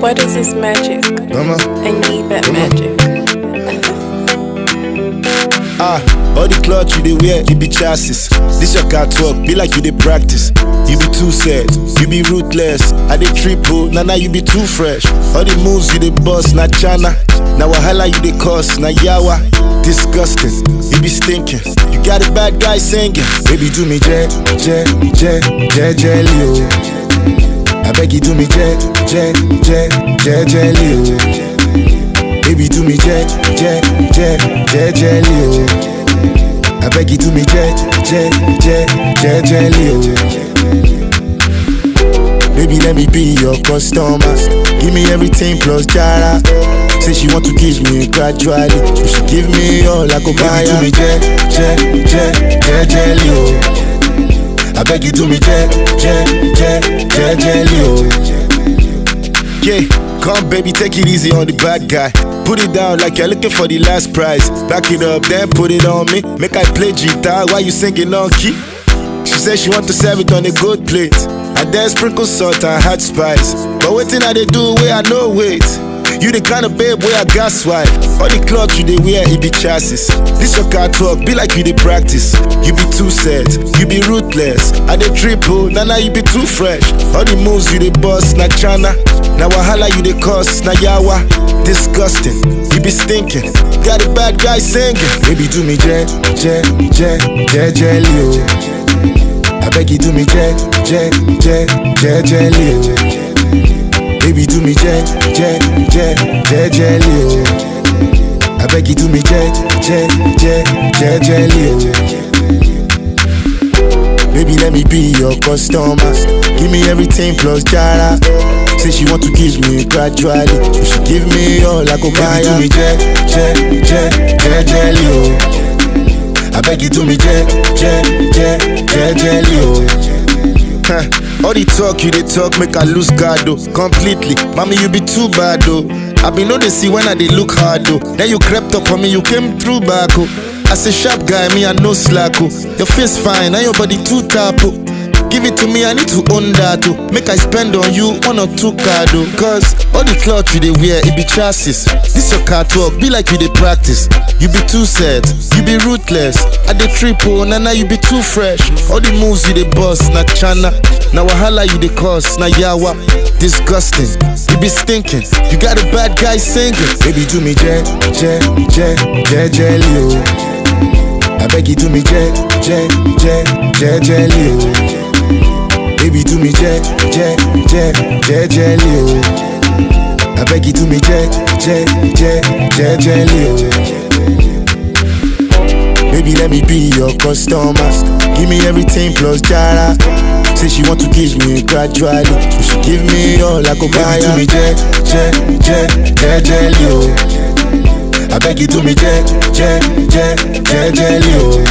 What is this magic? Mama. I need that magic. All the clothes you dey wear, you be chassis. This your car talk, be like you dey practice. You be too sad, you be ruthless. I dey triple, now you be too fresh. All the moves you dey bust, na chana. Now wahala you dey cause, na yawa. Disgusting, you be stinking. You got a bad guy singing. Baby do me jelly oh. I beg you do me jelly oh. Baby do me jelly oh. I beg you do me jelly oh. Baby let me be your customer. Give me everything plus jara. Say she want to kiss me gradually. You should give me all I could buy. Baby do me jelly oh. I beg you do me jelly oh. Yeah, come baby take it easy on the bad guy. Put it down like you're looking for the last prize. Back it up then put it on me. Make I play guitar while you singing on key. She said she want to serve it on a good plate. And then sprinkle salt and hot spice. But waiting I they do where I know wait. You the kind of babe where I gas wife. All the clothes you they wear, it be chassis. This your car talk, be like you they practice. You be too sad, you be ruthless. I they triple, now you be too fresh. All the moves you they bust, na chana. Now wahala you they cause, na yawa. Disgusting, you be stinking. Got a bad guy singing. Baby do me jelly oh. I beg you do me jelly oh. Baby do me jelly oh. I beg you do me jelly oh. Baby let me be your customer. Give me everything plus jara. Say she want to kiss me gradually. You should give me all I could buy. Baby do me jelly oh. I beg you do me jelly oh. All the talk you they talk make I lose guard though. Completely, mommy you be too bad though. I be know they see when I they look hard though. Then you crept up on me, you came through back oh. As a sharp guy, me I no slack oh. Your face fine, and your body too tap oh. Give it to me, I need to own that oh. Make I spend on you 1 or 2 card oh. Cause all the clothes you they wear, it be chassis. This your car talk, be like you they practice. You be too sad, you be ruthless. I dey triple, now you be too fresh. All the moves you they bust, na chana. Now wahala you they cause, na yawa. Disgusting, you be stinking. You got a bad guy singing. Baby do me jelly oh. I beg you do me jelly oh. Baby do me jelly oh. I beg you do me jelly oh. Baby let me be your customer. Give me everything plus jara. Say she want to kiss me gradually. You should give me all I could buy. Baby do me jelly oh. I beg you do me jelly oh.